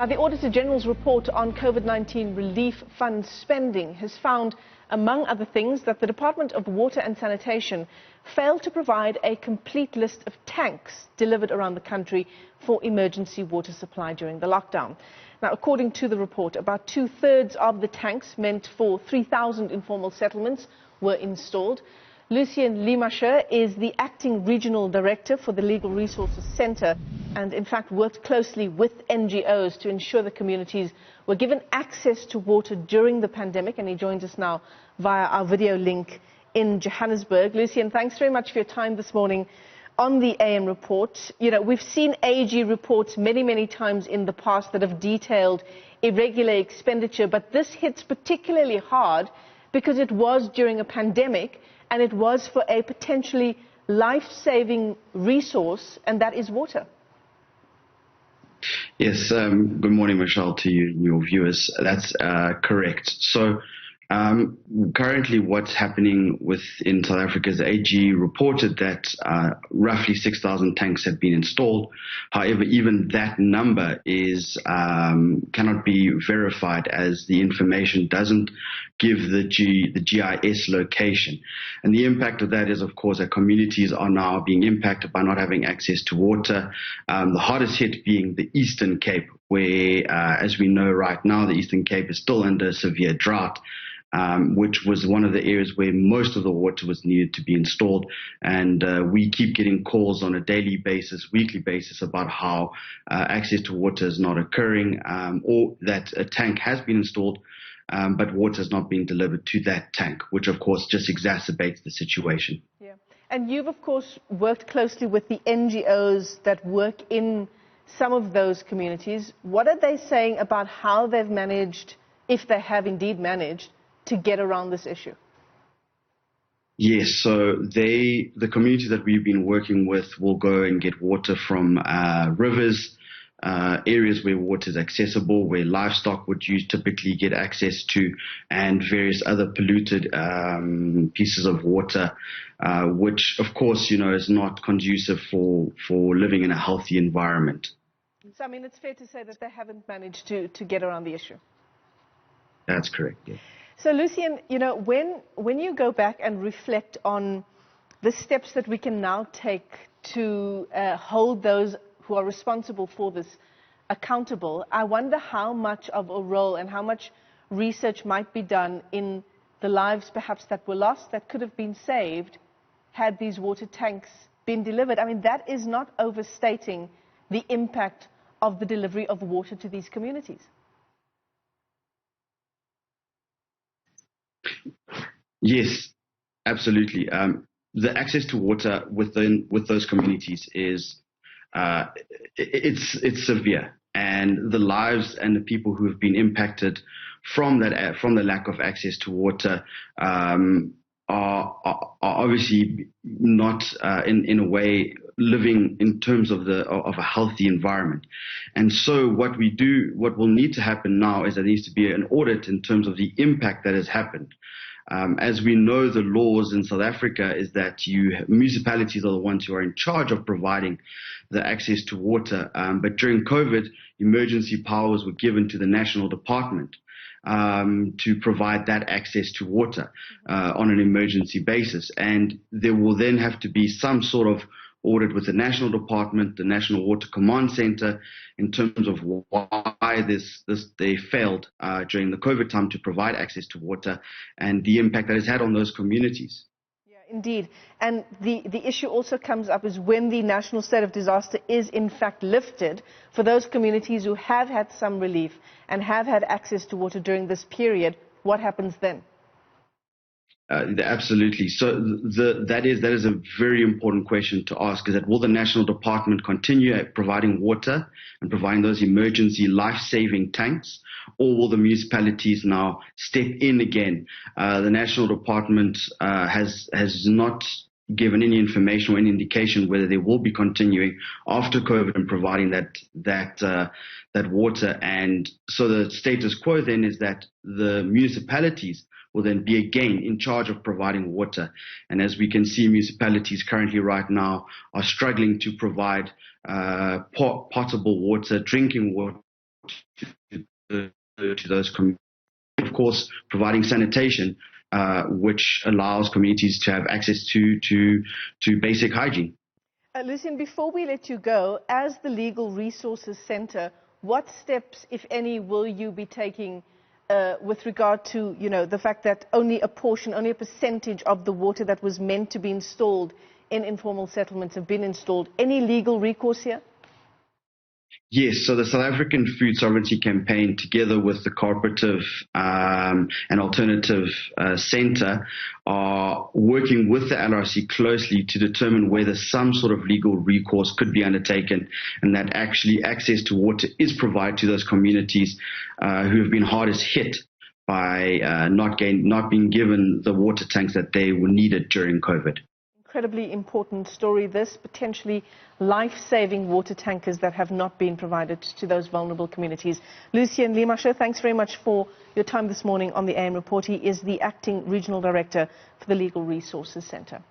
Now, the Auditor-General's report on COVID-19 relief fund spending has found, among other things, that the Department of Water and Sanitation failed to provide a complete list of tanks delivered around the country for emergency water supply during the lockdown. Now, according to the report, about two-thirds of the tanks meant for 3,000 informal settlements were installed. Lucien Limacher is the acting regional director for the Legal Resources Centre and, in fact, worked closely with NGOs to ensure the communities were given access to water during the pandemic. And he joins us now via our video link in Johannesburg. Lucien, thanks very much for your time this morning on the AM report. You know, we've seen AG reports many times in the past that have detailed irregular expenditure, but this hits particularly hard because it was during a pandemic and it was for a potentially life-saving resource, and that is water. Yes, good morning, Michelle, to you and your viewers. That's correct. So currently what's happening in South Africa is AG reported that roughly 6,000 tanks have been installed. However, even that number cannot be verified, as the information doesn't give the GIS location. And the impact of that is, of course, that communities are now being impacted by not having access to water. The hardest hit being the Eastern Cape, where, as we know right now, the Eastern Cape is still under severe drought. Which was one of the areas where most of the water was needed to be installed. And we keep getting calls on a daily basis, weekly basis, about how access to water is not occurring, or that a tank has been installed, but water has not been delivered to that tank, which of course just exacerbates the situation. Yeah. And you've of course worked closely with the NGOs that work in some of those communities. What are they saying about how they've managed, if they have indeed managed, to get around this issue? Yes, so the communities that we've been working with will go and get water from rivers, areas where water is accessible, where livestock would typically get access to, and various other polluted pieces of water, which of course, is not conducive for living in a healthy environment. So, I mean, it's fair to say that they haven't managed to get around the issue. That's correct, yes. So, Lucien, when you go back and reflect on the steps that we can now take to hold those who are responsible for this accountable, I wonder how much of a role and how much research might be done in the lives perhaps that were lost, that could have been saved had these water tanks been delivered. I mean, that is not overstating the impact of the delivery of water to these communities. Yes, absolutely. The access to water with those communities is it's severe, and the lives and the people who have been impacted from the lack of access to water are obviously not in a way living in terms of a healthy environment. And so what will need to happen now is there needs to be an audit in terms of the impact that has happened. As we know, the laws in South Africa is that municipalities are the ones who are in charge of providing the access to water. But during COVID, emergency powers were given to the national department to provide that access to water on an emergency basis. And there will then have to be some sort of audit with the national department, the National Water Command Center, in terms of why they failed during the COVID time to provide access to water and the impact that it's had on those communities. Yeah, indeed. And the issue also comes up is when the national state of disaster is in fact lifted, for those communities who have had some relief and have had access to water during this period, what happens then? Absolutely. So that is a very important question to ask, is that will the national department continue providing water and providing those emergency life-saving tanks, or will the municipalities now step in again? The national department has not given any information or any indication whether they will be continuing after COVID and providing that water. And so the status quo then is that the municipalities will then be again in charge of providing water. And as we can see, municipalities currently right now are struggling to provide potable water, drinking water to those communities. Of course, providing sanitation, which allows communities to have access to basic hygiene. Lucien, before we let you go, as the Legal Resources Centre, what steps, if any, will you be taking with regard to, the fact that only a percentage of the water that was meant to be installed in informal settlements have been installed? Any legal recourse here? Yes, so the South African Food Sovereignty Campaign, together with the Cooperative and Alternative Centre, are working with the LRC closely to determine whether some sort of legal recourse could be undertaken, and that actually access to water is provided to those communities who have been hardest hit by not being given the water tanks that they were needed during COVID. Incredibly important story, this, potentially life-saving water tankers that have not been provided to those vulnerable communities. Lucien Limacher, thanks very much for your time this morning on the AM Report. He is the Acting Regional Director for the Legal Resources Centre.